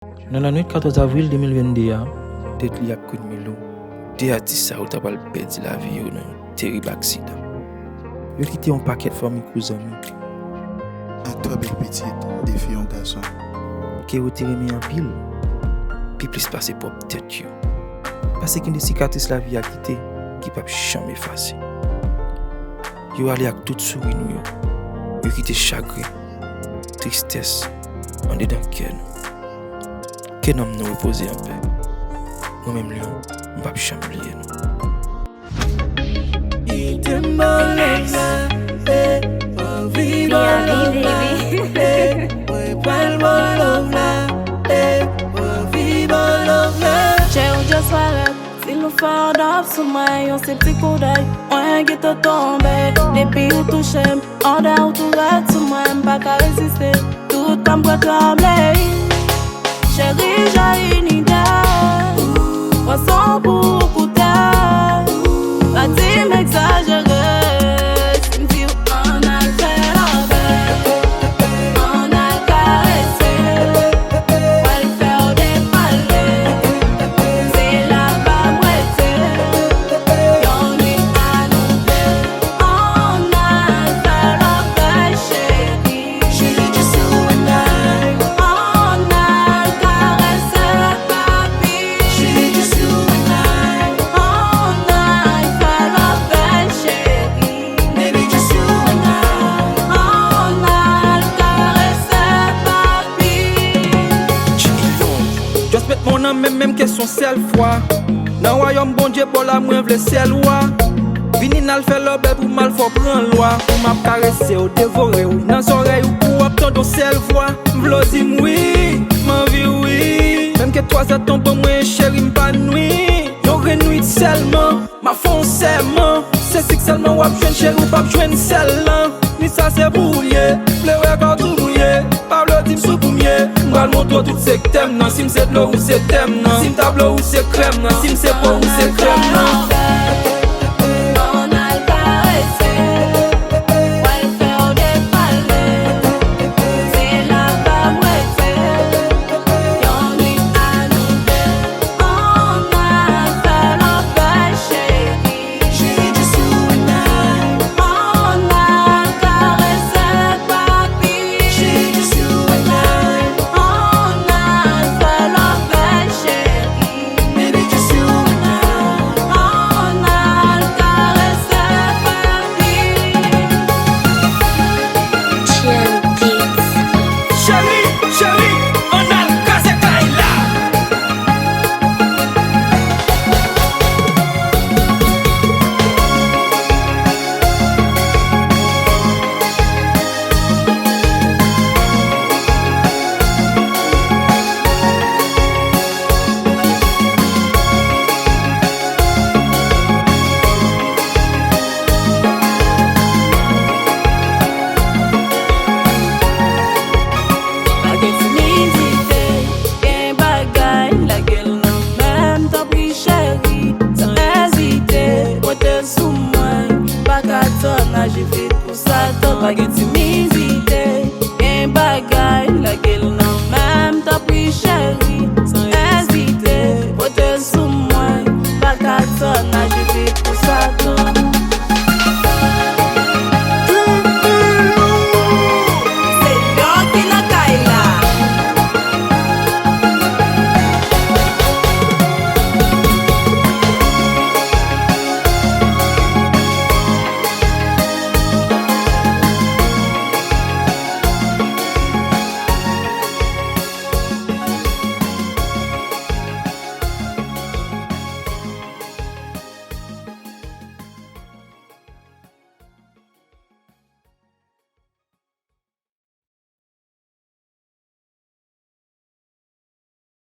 Dans la nuit 14 avril 2022, tête li ak Queen Milou, deux artistes ont perdu la vie dans un terib aksidan. Ils ont quitté un paket fanmi zanmi. Un toi belle petite, des filles en garçon. Qui ont tiré en pile, puis plus passer pour tête. Parce qu'il y a des sikatris la vie à quitter qui ne peuvent jamais effacer. Ils ont allé avec tout souri nous. Ils ont quitté chagrin, tristès, en dedans cœur. Que nanm nous reposer en paix. Moi-même, je ne vais jamais oublier. Si nous faisons d'ab sous moi, on sait petit coup d'œil, on qui te tombe. Depuis où touche, on a où tout reste sous moi, pas qu'à résister, tout comme pour trembler. Chérie, j'ai une idée, poisson pour coûter, pas dit m'exagérer. Mon âme même question seule fois. Dans le royaume bon Dieu pour la moins vle seul roi. Vini n'al fait l'obé pour mal faut prendre loi. Pour m'a caresser ou dévorer ou dans oreille ou pour attendre seule voix. V'lo dim oui, m'envie oui. Même que toi ça tombe moi chérie m'panouis. Yo renouit seulement, ma fond seulement. C'est si seulement ou jeune chérie ou pas jeune seul. Ni ça c'est brouillé, pleurer quand tout mouillé. Pablo dim sous pour mieux. M'val montre tout c'est que t'aimes non. Si m's'est de l'eau ou c'est t'aimes non. Si m'tableau ou c'est crème non. Si m's'est pas ou c'est crème non.